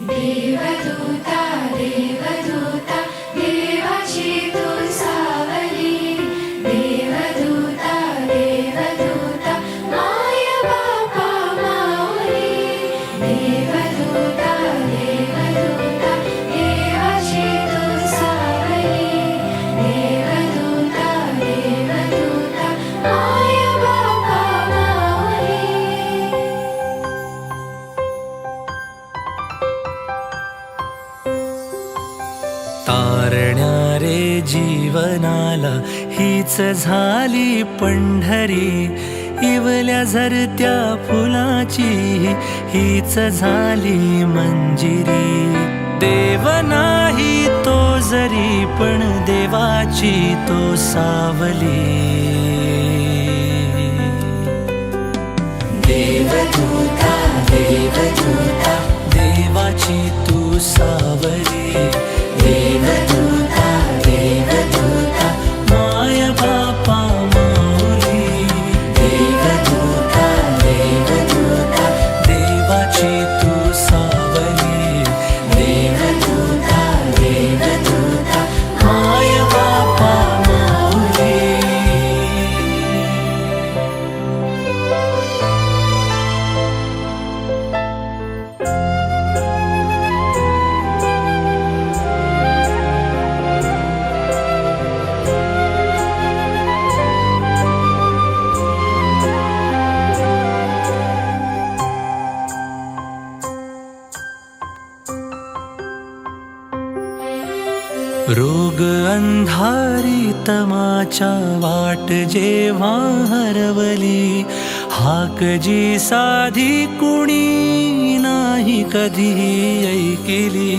देवदूता देवदूता देवाची तू सावली देवदूता देवदूता माय बापा माऊली देवदूता देवदूता देवाची तू सावली देवदूता देवदूता माय बापा माऊली. तारण्या रे जीवनाला हीच झाली पंढरी, इवल्या झरत्या फुलाची हीच झाली मंजिरी. देव नाही तो जरी पण देवाची तो सावली. देवदूता देवदूता देवाची तू सावली. देवदूता देवदूता माय बापा माऊली. देवदूता देवदूता देवाची तू सावली. देवदूता देवदूता माय बापा माऊली. रोग अंधारी तमाच्या वाट जेव्हा हरवली, हाक जी साधी कुणी नाही कधी ऐकिली.